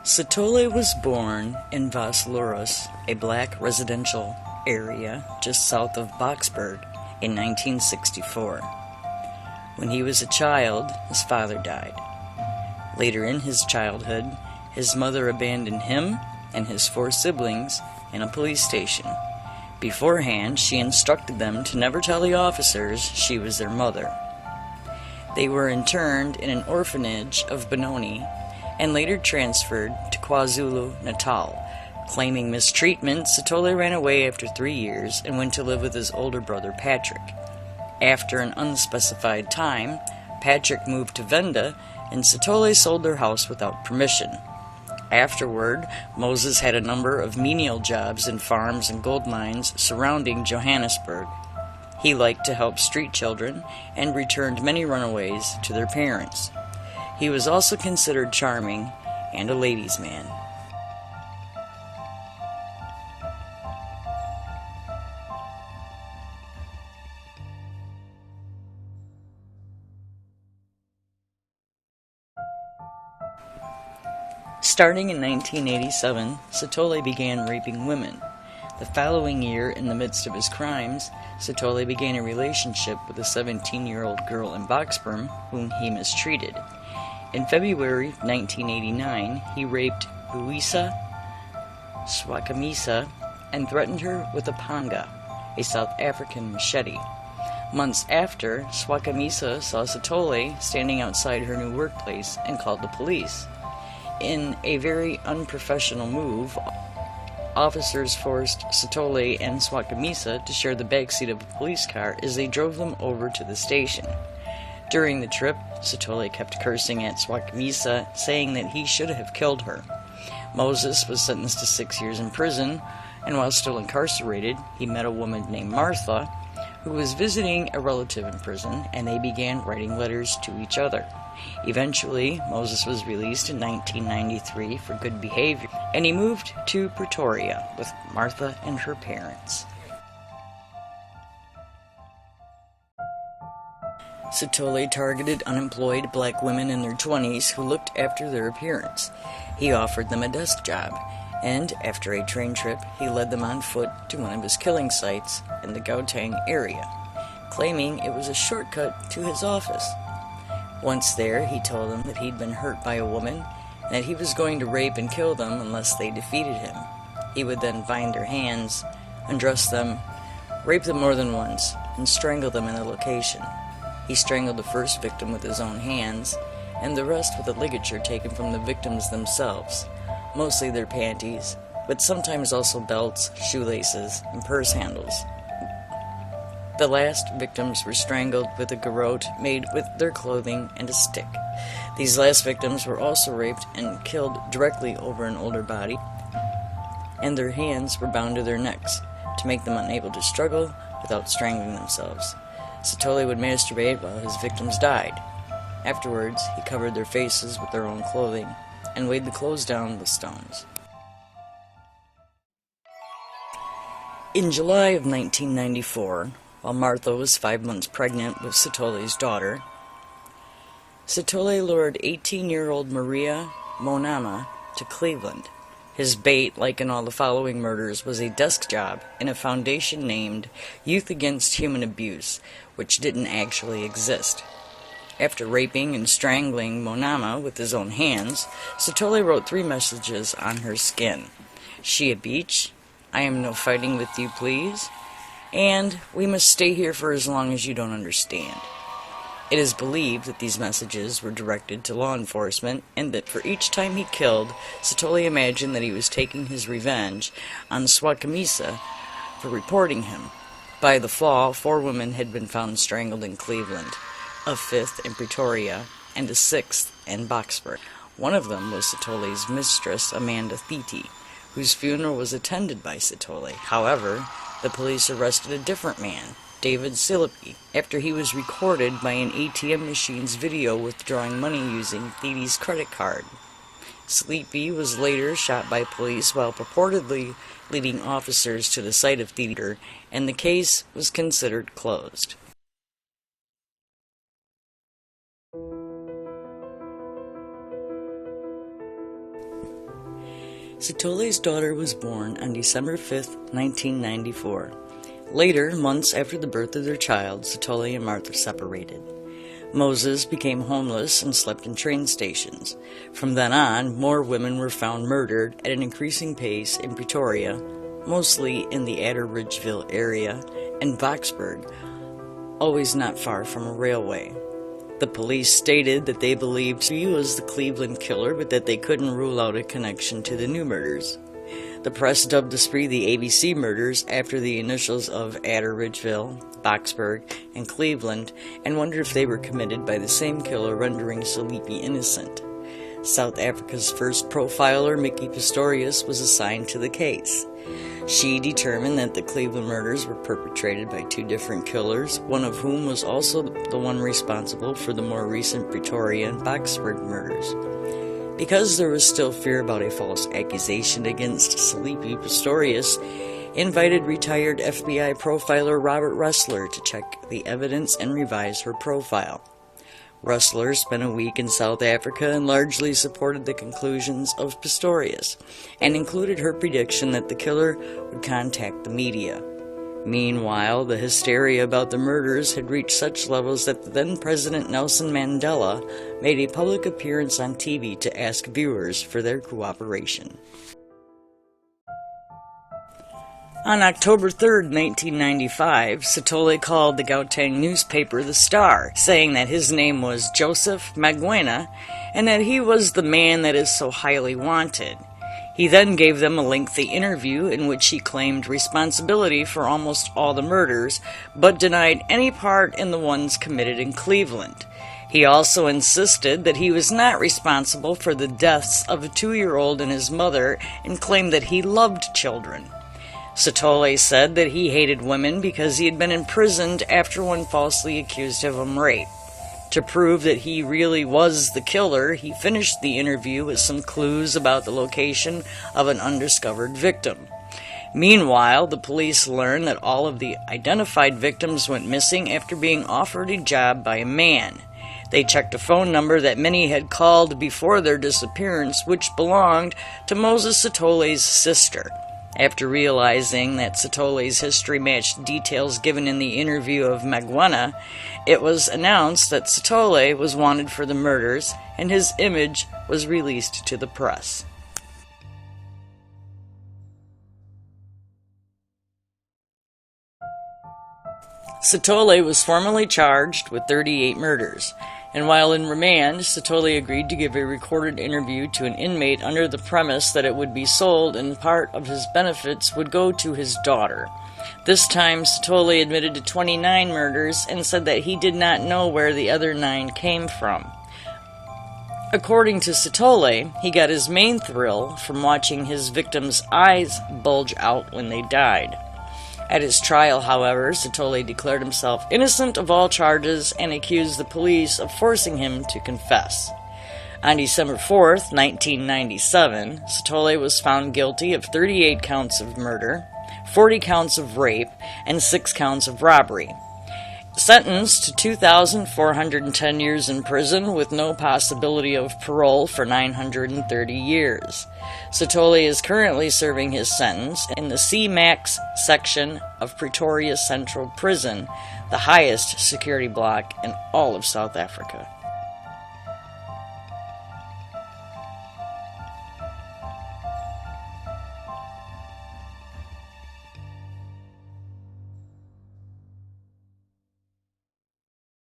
Satole was born in Vaslauris, a black residential area just south of Boxburg, in 1964. When he was a child, his father died. Later in his childhood, his mother abandoned him and his 4 siblings in a police station. Beforehand, she instructed them to never tell the officers she was their mother. They were interned in an orphanage of Benoni and later transferred to KwaZulu-Natal. Claiming mistreatment, Satole ran away after 3 years and went to live with his older brother Patrick. After an unspecified time, Patrick moved to Venda and Satole sold their house without permission. Afterward, Moses had a number of menial jobs in farms and gold mines surrounding Johannesburg. He liked to help street children and returned many runaways to their parents. He was also considered charming and a ladies' man. Starting in 1987, Satole began raping women. The following year, in the midst of his crimes, Satole began a relationship with a 17-year-old girl in Boxburg whom he mistreated. In February 1989, he raped Luisa Swakamisa and threatened her with a panga, a South African machete. Months after, Swakamisa saw Satole standing outside her new workplace and called the police. In a very unprofessional move, officers forced Satole and Swakamisa to share the backseat of a police car as they drove them over to the station. During the trip, Satole kept cursing at Swakamisa, saying that he should have killed her. Moses was sentenced to 6 years in prison, and while still incarcerated, he met a woman named Martha, who was visiting a relative in prison, and they began writing letters to each other. Eventually, Moses was released in 1993 for good behavior, and he moved to Pretoria with Martha and her parents. Satole targeted unemployed black women in their 20s who looked after their appearance. He offered them a desk job, and after a train trip, he led them on foot to one of his killing sites in the Gauteng area, claiming it was a shortcut to his office. Once there, he told them that he'd been hurt by a woman and that he was going to rape and kill them unless they defeated him. He would then bind their hands, undress them, rape them more than once, and strangle them in the location. He strangled the first victim with his own hands, and the rest with a ligature taken from the victims themselves, mostly their panties, but sometimes also belts, shoelaces, and purse handles. The last victims were strangled with a garrote made with their clothing and a stick. These last victims were also raped and killed directly over an older body, and their hands were bound to their necks to make them unable to struggle without strangling themselves. Satole would masturbate while his victims died. Afterwards, he covered their faces with their own clothing and weighed the clothes down with stones. In July of 1994, while Martha was 5 months pregnant with Satole's daughter, Satole lured 18-year-old Maria Monama to Cleveland. His bait, like in all the following murders, was a desk job in a foundation named Youth Against Human Abuse, which didn't actually exist. After raping and strangling Monama with his own hands, Satole wrote 3 messages on her skin. "She a beach," "I am no fighting with you, please," and "We must stay here for as long as you don't understand." It is believed that these messages were directed to law enforcement, and that for each time he killed, Satole imagined that he was taking his revenge on Swakamisa for reporting him. By the fall, 4 women had been found strangled in Cleveland, a 5th in Pretoria, and a 6th in Boxburg. One of them was Satole's mistress, Amanda Thiti, whose funeral was attended by Sitole. However, the police arrested a different man, David Sleepy, after he was recorded by an ATM machine's video withdrawing money using Thiedi's credit card. Sleepy was later shot by police while purportedly leading officers to the site of Thiedi, and the case was considered closed. Sitole's daughter was born on December 5, 1994. Later, months after the birth of their child, Sitole and Martha separated. Moses became homeless and slept in train stations. From then on, more women were found murdered at an increasing pace in Pretoria, mostly in the Atteridgeville area, and Boksburg, always not far from a railway. The police stated that they believed he was the Cleveland killer, but that they couldn't rule out a connection to the new murders. The press dubbed the spree the ABC murders after the initials of Atteridgeville, Boksburg, and Cleveland, and wondered if they were committed by the same killer, rendering Sleepy innocent. South Africa's first profiler, Mickey Pistorius, was assigned to the case. She determined that the Cleveland murders were perpetrated by two different killers, one of whom was also the one responsible for the more recent Pretoria and Boksburg murders. Because there was still fear about a false accusation against Sleepy, Pistorius invited retired FBI profiler Robert Ressler to check the evidence and revise her profile. Ressler spent a week in South Africa and largely supported the conclusions of Pistorius, and included her prediction that the killer would contact the media. Meanwhile, the hysteria about the murders had reached such levels that then-President Nelson Mandela made a public appearance on TV to ask viewers for their cooperation. On October 3, 1995, Sitole called the Gauteng newspaper The Star, saying that his name was Joseph Magwena and that he was the man that is so highly wanted. He then gave them a lengthy interview in which he claimed responsibility for almost all the murders, but denied any part in the ones committed in Cleveland. He also insisted that he was not responsible for the deaths of a 2-year-old and his mother, and claimed that he loved children. Sitole said that he hated women because he had been imprisoned after one falsely accused him of rape. To prove that he really was the killer, he finished the interview with some clues about the location of an undiscovered victim. Meanwhile, the police learned that all of the identified victims went missing after being offered a job by a man. They checked a phone number that many had called before their disappearance, which belonged to Moses Sitole's sister. After realizing that Sitole's history matched details given in the interview of Magwena, it was announced that Sitole was wanted for the murders, and his image was released to the press. Sitole was formally charged with 38 murders, and while in remand, Sitole agreed to give a recorded interview to an inmate under the premise that it would be sold and part of his benefits would go to his daughter. This time, Sitole admitted to 29 murders and said that he did not know where the other 9 came from. According to Sitole, he got his main thrill from watching his victims' eyes bulge out when they died. At his trial, however, Sitole declared himself innocent of all charges and accused the police of forcing him to confess. On December 4, 1997, Sitole was found guilty of 38 counts of murder, 40 counts of rape, and 6 counts of robbery. Sentenced to 2,410 years in prison with no possibility of parole for 930 years. Sitole is currently serving his sentence in the C-Max section of Pretoria Central Prison, the highest security block in all of South Africa.